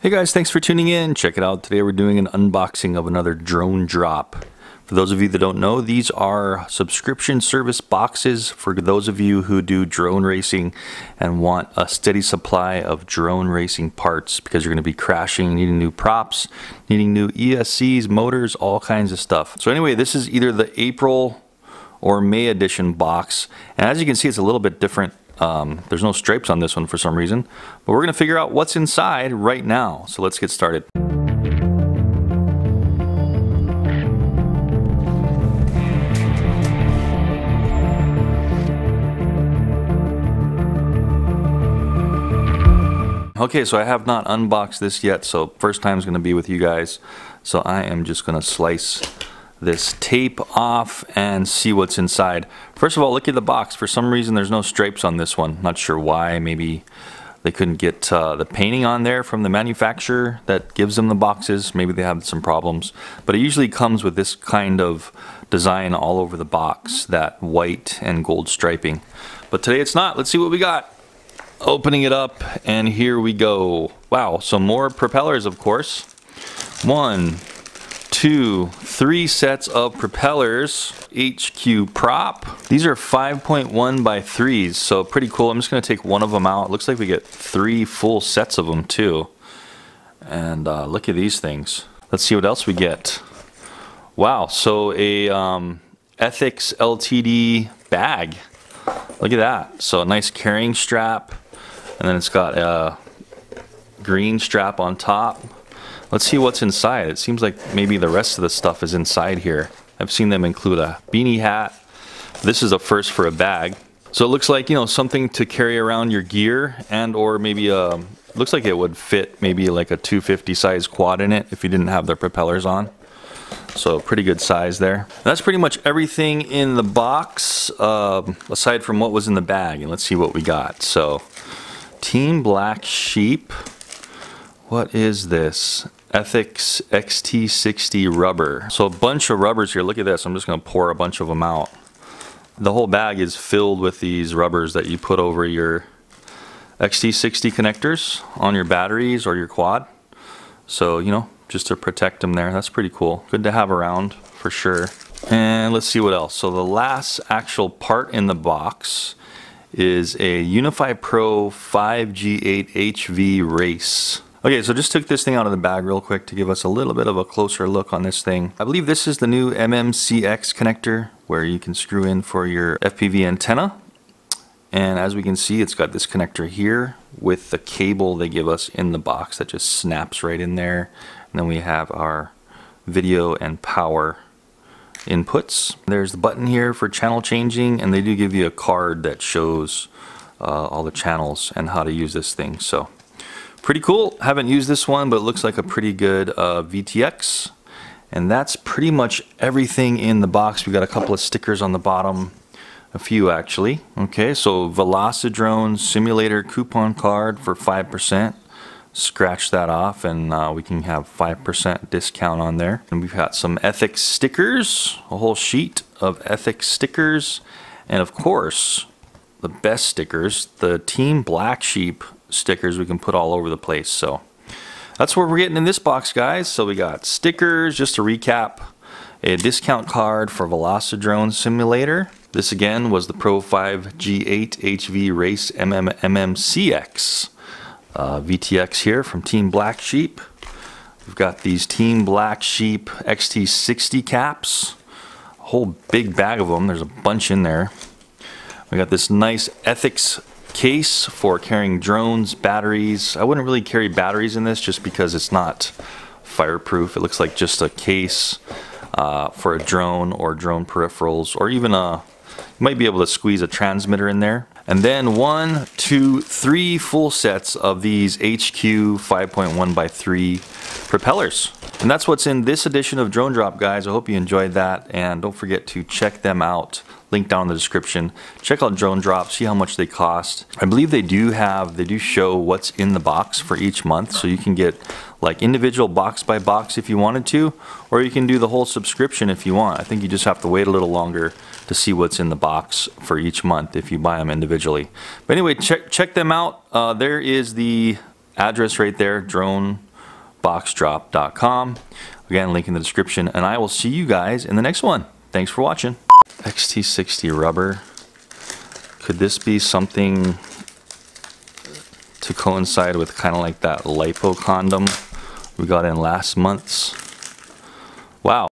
Hey guys, thanks for tuning in. Check it out. Today we're doing an unboxing of another drone drop. For those of you that don't know, these are subscription service boxes for those of you who do drone racing and want a steady supply of drone racing parts because you're going to be crashing, needing new props, needing new ESCs, motors, all kinds of stuff. So anyway, this is either the April or May edition box. And as you can see, it's a little bit different. There's no stripes on this one for some reason, but we're going to figure out what's inside right now. So let's get started. Okay, so I have not unboxed this yet, so first time is going to be with you guys. So I am just going to slice this tape off and see what's inside. First of all, look at the box. For some reason there's no stripes on this one. Not sure why. Maybe they couldn't get the painting on there from the manufacturer that gives them the boxes. Maybe they have some problems. But it usually comes with this kind of design all over the box, that white and gold striping. But today it's not. Let's see what we got. Opening it up, and here we go. Wow, some more propellers, of course. 1, 2, 3 sets of propellers, HQ prop. These are 5.1 by 3s, so pretty cool. I'm just gonna take one of them out. It looks like we get 3 full sets of them too. And look at these things. Let's see what else we get. Wow, so a Ethics LTD bag. Look at that. So a nice carrying strap, and then it's got a green strap on top. Let's see what's inside. It seems like maybe the rest of the stuff is inside here. I've seen them include a beanie hat. This is a first for a bag. So it looks like, you know, something to carry around your gear, and or maybe looks like it would fit maybe like a 250 size quad in it if you didn't have the propellers on. So pretty good size there. That's pretty much everything in the box aside from what was in the bag, and let's see what we got. So Team Black Sheep. What is this? Ethics XT60 rubber. So a bunch of rubbers here. Look at this. I'm just going to pour a bunch of them out. The whole bag is filled with these rubbers that you put over your XT60 connectors on your batteries or your quad. So, you know, just to protect them there. That's pretty cool. Good to have around for sure. And let's see what else. So the last actual part in the box is a Unify Pro 5G8 HV race. Okay, so just took this thing out of the bag real quick to give us a little bit of a closer look on this thing. I believe this is the new MMCX connector where you can screw in for your FPV antenna. And as we can see, it's got this connector here with the cable they give us in the box that just snaps right in there. And then we have our video and power inputs. There's the button here for channel changing, and they do give you a card that shows all the channels and how to use this thing. So pretty cool. Haven't used this one, but it looks like a pretty good VTX. And that's pretty much everything in the box. We got a couple of stickers on the bottom. A few actually. Okay, so Velocidrone simulator coupon card for 5%. Scratch that off and we can have 5% discount on there. And we've got some Ethics stickers, a whole sheet of Ethics stickers, and of course the best stickers, the Team Black Sheep stickers we can put all over the place. So that's what we're getting in this box, guys. So we got stickers, just to recap, a discount card for Velocidrone simulator. This again was the Pro 5G8 HV Race MMCX VTX here from Team Black Sheep. We've got these Team Black Sheep XT60 caps, a whole big bag of them. There's a bunch in there. We got this nice Ethics case for carrying drones, batteries. I wouldn't really carry batteries in this just because it's not fireproof. It looks like just a case for a drone or drone peripherals, or even you might be able to squeeze a transmitter in there. And then 1, 2, 3 full sets of these HQ 5.1 by 3 propellers. And that's what's in this edition of Drone Drop, guys. I hope you enjoyed that, and don't forget to check them out. Link down in the description. Check out Drone Drop, see how much they cost. I believe they do show what's in the box for each month, so you can get like individual box by box if you wanted to, or you can do the whole subscription if you want. I think you just have to wait a little longer to see what's in the box for each month if you buy them individually. But anyway, check them out. There is the address right there, drone boxdrop.com. Again, link in the description, and I will see you guys in the next one. Thanks for watching. XT60 rubber. Could this be something to coincide with kind of like that lipo condom we got in last month's? Wow.